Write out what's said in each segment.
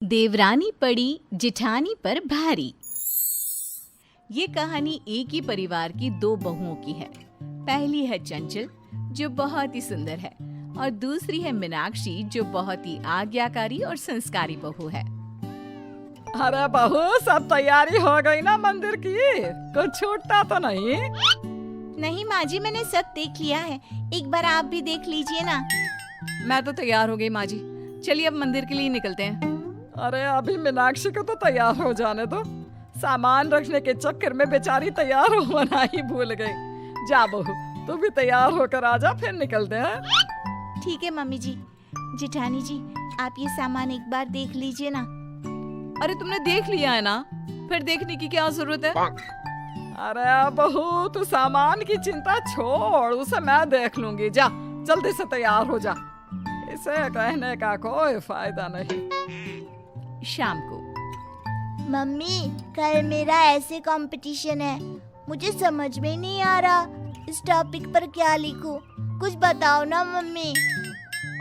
देवरानी पड़ी जिठानी पर भारी। ये कहानी एक ही परिवार की दो बहुओं की है। पहली है चंचल जो बहुत ही सुंदर है और दूसरी है मीनाक्षी जो बहुत ही आज्ञाकारी और संस्कारी बहू है। अरे बहू, सब तैयारी हो गई ना मंदिर की? कुछ छूटता तो नहीं? नहीं माँ जी, मैंने सब देख लिया है। एक बार आप भी देख लीजिए ना। मैं तो तैयार हो गई माँ जी, चलिए अब मंदिर के लिए निकलते हैं। अरे अभी मीनाक्षी को तो तैयार हो जाने दो। सामान रखने के चक्कर में बेचारी तैयार होना ही भूल गई। जा बहू, तू भी तैयार होकर आजा, फिर निकलते हैं। ठीक है मम्मी जी। जिठानी जी, आप ये सामान एक बार देख लीजिए ना। अरे तुमने देख लिया है ना, फिर देखने की क्या जरूरत है? अरे बहू, तू सामान की चिंता छोड़, उसे मैं देख लूंगी। जा जल्दी से तैयार हो जा, इसे कहने का कोई फायदा नहीं। शाम को मम्मी, कल मेरा ऐसे कंपटीशन है। मुझे समझ में नहीं आ रहा इस टॉपिक पर क्या लिखूं। कुछ बताओ ना मम्मी।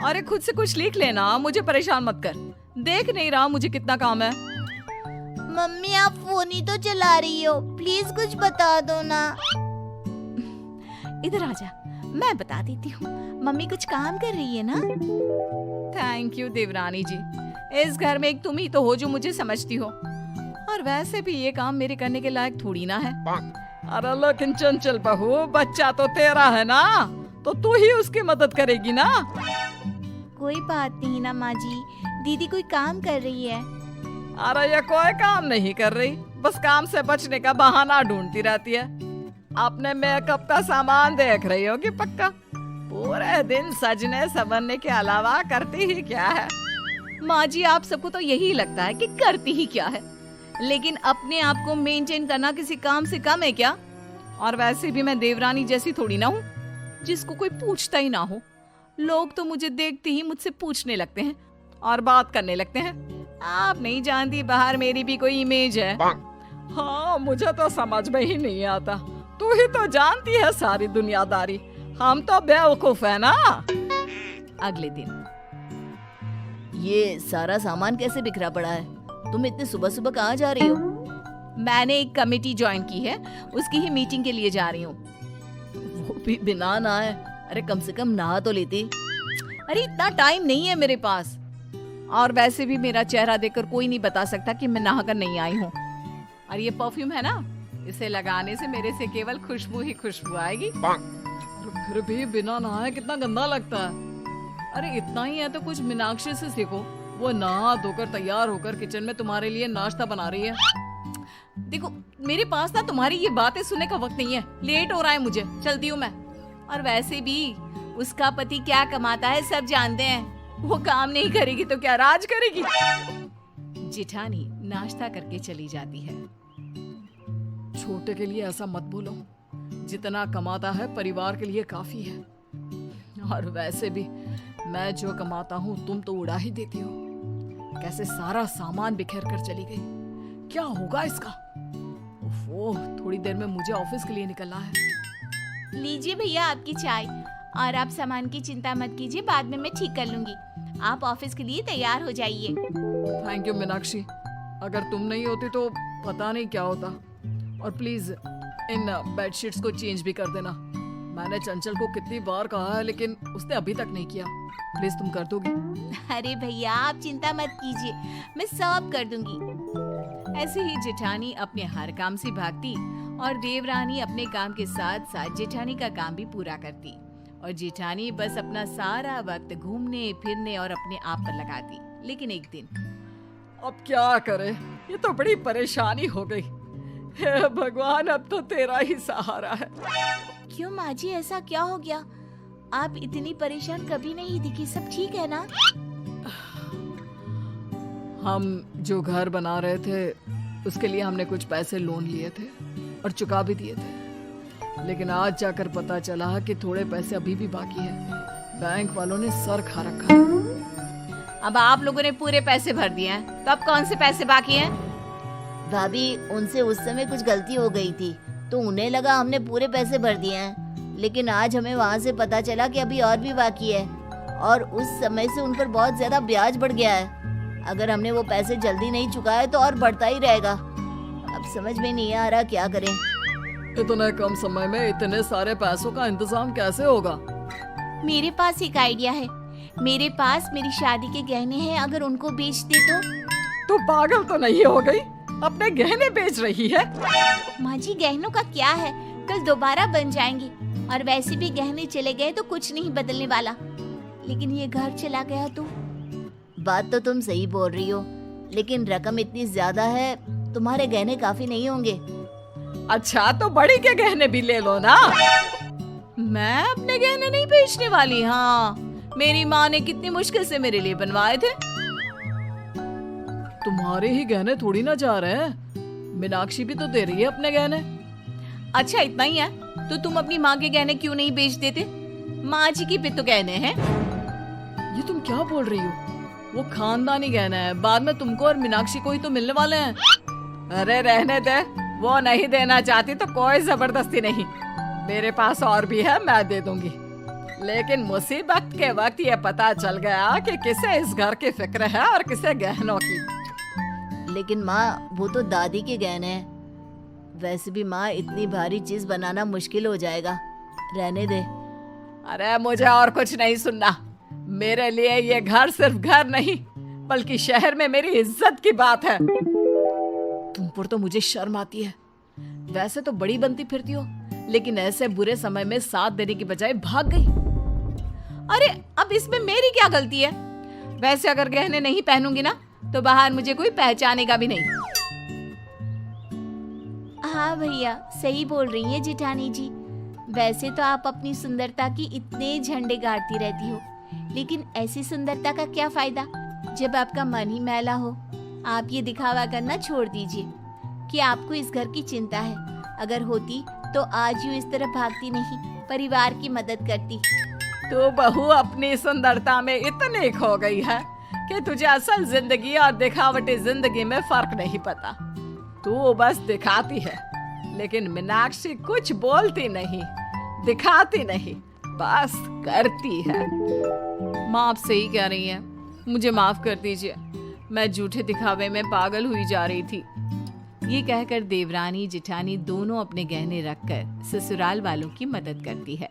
अरे खुद से कुछ लिख लेना, मुझे परेशान मत कर। देख नहीं रहा मुझे कितना काम है। मम्मी, आप फोन ही तो चला रही हो, प्लीज कुछ बता दो ना। इधर आजा, मैं बता देती हूँ। मम्मी कुछ काम कर रही है ना। थैंक यू देवरानी जी, इस घर में एक तुम ही तो हो जो मुझे समझती हो, और वैसे भी ये काम मेरे करने के लायक थोड़ी ना है। अरे लेकिन चंचल बहू, बच्चा तो तेरा है ना, तो तू ही उसकी मदद करेगी ना। कोई बात नहीं ना माँ जी, दीदी कोई काम कर रही है। अरे ये कोई काम नहीं कर रही, बस काम से बचने का बहाना ढूंढती रहती है। अपने मेकअप का सामान देख रही होगी पक्का। पूरे दिन सजने संवरने के अलावा करती ही क्या है? माँ जी, आप सबको तो यही लगता है कि करती ही क्या है, लेकिन अपने आप को मेंटेन करना किसी काम से कम है क्या? और वैसे भी मैं देवरानी जैसी थोड़ी ना हूँ जिसको कोई पूछता ही ना हो। लोग तो मुझे देखते ही मुझसे पूछने लगते हैं और बात करने लगते हैं। आप नहीं जानती, बाहर मेरी भी कोई इमेज है। हाँ, मुझे तो समझ में ही नहीं आता। तू ही तो जानती है सारी दुनियादारी, हम तो बेवकूफ है ना। अगले दिन ये सारा सामान कैसे बिखरा पड़ा है? तुम इतने सुबह सुबह कहाँ जा रही हो? मैंने एक कमेटी ज्वाइन की है, उसकी ही मीटिंग के लिए जा रही हूँ। वो भी बिना नहाए? अरे कम से कम नहा तो लेती। अरे इतना टाइम नहीं है मेरे पास, और वैसे भी मेरा चेहरा देखकर कोई नहीं बता सकता कि मैं नहाकर नहीं आई हूँ। और ये परफ्यूम है ना, इसे लगाने से मेरे से केवल खुशबू ही खुशबू आएगी। फिर भी बिना नहाए कितना गंदा लगता है। अरे इतना ही है तो कुछ मीनाक्षी से सीखो, वो नहा धोकर तैयार होकर किचन में तुम्हारे लिए नाश्ता बना रही है। देखो मेरे पास ना तुम्हारी ये बातें सुनने का वक्त नहीं है, लेट हो रहा है मुझे, चलती हूँ मैं। और वैसे भी उसका पति क्या कमाता है सब जानते हैं, वो काम नहीं करेगी तो क्या राज करेगी? जिठानी नाश्ता करके चली जाती है। छोटे के लिए ऐसा मत बोलो, जितना कमाता है परिवार के लिए काफी है। और वैसे भी मैं जो कमाता हूँ तुम तो उड़ा ही देती हो। कैसे सारा सामान बिखेर कर चली गई, क्या होगा इसका? ओह, थोड़ी देर में मुझे ऑफिस के लिए निकलना है। लीजिए भैया आपकी चाय, और आप सामान की चिंता मत कीजिए, बाद में मैं ठीक कर लूंगी। आप ऑफिस के लिए तैयार हो जाइए। थैंक यू मीनाक्षी, अगर तुम नहीं होती तो पता नहीं क्या होता। और प्लीज इन बेडशीट्स को चेंज भी कर देना। मैंने चंचल को कितनी बार कहा है, लेकिन उसने अभी तक नहीं किया। प्लीज तुम कर दोगी? अरे भैया आप चिंता मत कीजिए, मैं सब कर दूंगी। ऐसे ही जेठानी अपने हर काम से भागती और देवरानी अपने काम के साथ साथ जेठानी का काम भी पूरा करती। और जेठानी बस अपना सारा वक्त घूमने फिरने और अपने आप पर लगाती। लेकिन एक दिन अब क्या करे, ये तो बड़ी परेशानी हो गई। हे भगवान, अब तो तेरा ही सहारा है। क्यों माँ जी, ऐसा क्या हो गया? आप इतनी परेशान कभी नहीं दिखी, सब ठीक है ना? हम जो घर बना रहे थे उसके लिए हमने कुछ पैसे लोन लिए थे और चुका भी दिए थे, लेकिन आज जाकर पता चला कि थोड़े पैसे अभी भी बाकी है। बैंक वालों ने सर खा रखा है। अब आप लोगों ने पूरे पैसे भर दिए हैं, तो अब कौन से पैसे बाकी हैं? भाभी, उनसे उस समय कुछ गलती हो गई थी, तो उन्हें लगा हमने पूरे पैसे भर दिए हैं, लेकिन आज हमें वहाँ से पता चला कि अभी और भी बाकी है, और उस समय से उन पर बहुत ज्यादा ब्याज बढ़ गया है। अगर हमने वो पैसे जल्दी नहीं चुकाए तो और बढ़ता ही रहेगा। अब समझ में नहीं आ रहा क्या करें। इतने कम समय में इतने सारे पैसों का इंतजाम कैसे होगा? मेरे पास एक आइडिया है। मेरे पास मेरी शादी के गहने हैं, अगर उनको बेच दे तो। तू पागल तो नहीं हो गई? अपने गहने बेच रही है? माँ जी, गहनों का क्या है, कल दोबारा बन जाएंगे, और वैसे भी गहने चले गए तो कुछ नहीं बदलने वाला। लेकिन ये घर चला गया तो। बात तो तुम सही बोल रही हो, लेकिन रकम इतनी ज्यादा है, तुम्हारे गहने काफी नहीं होंगे। अच्छा, तो बड़ी के गहने भी ले लो ना। मैं अपने गहने नहीं बेचने वाली। हाँ, मेरी माँ ने कितनी मुश्किल से मेरे लिए बनवाए थे। तुम्हारे ही गहने थोड़ी ना जा रहे हैं, मीनाक्षी भी तो दे रही है अपने गहने। अच्छा, इतना ही है तो तुम अपनी माँ के गहने क्यों नहीं बेच देते? माँ जी की भी तो गहने हैं। ये तुम क्या बोल रही हो? वो खानदानी गहना है, बाद में तुमको और मीनाक्षी को ही तो मिलने वाले हैं। अरे रहने दे, वो नहीं देना चाहती तो कोई जबरदस्ती नहीं, मेरे पास और भी है, मैं दे दूंगी। लेकिन मुसीबत के वक्त ये पता चल गया कि किसे इस घर की फिक्र है और किसे गहनों की। लेकिन माँ, वो तो दादी के गहने हैं। वैसे भी माँ, इतनी भारी चीज बनाना मुश्किल हो जाएगा, रहने दे। अरे मुझे और कुछ नहीं सुनना। मेरे लिए ये घर सिर्फ घर नहीं, बल्कि शहर में मेरी इज्जत की बात है। तुम पर तो मुझे शर्म आती है। वैसे तो बड़ी बनती फिरती हो, लेकिन ऐसे बुरे समय में साथ देने की बजाय भाग गई। अरे अब इसमें मेरी क्या गलती है? वैसे अगर गहने नहीं पहनूंगी ना तो बाहर मुझे कोई पहचानेगा भी नहीं। हाँ भैया, सही बोल रही है जेठानी जी। वैसे तो आप अपनी सुंदरता की इतने झंडे गाड़ती रहती हो, लेकिन ऐसी सुंदरता का क्या फायदा जब आपका मन ही मैला हो। आप ये दिखावा करना छोड़ दीजिए कि आपको इस घर की चिंता है। अगर होती तो आज यूं इस तरह भागती नहीं, परिवार की मदद करती। तू बहू अपनी सुंदरता में इतनी खो गई है कि तुझे असल जिंदगी और दिखावटी जिंदगी में फर्क नहीं पता। तू बस दिखाती है, लेकिन मीनाक्षी कुछ बोलती नहीं, दिखाती नहीं, बस करती है। माँ आप सही कह रही हैं, मुझे माफ कर दीजिए, मैं झूठे दिखावे में पागल हुई जा रही थी। ये कहकर देवरानी जिठानी दोनों अपने गहने रखकर ससुराल वालों की मदद करती है।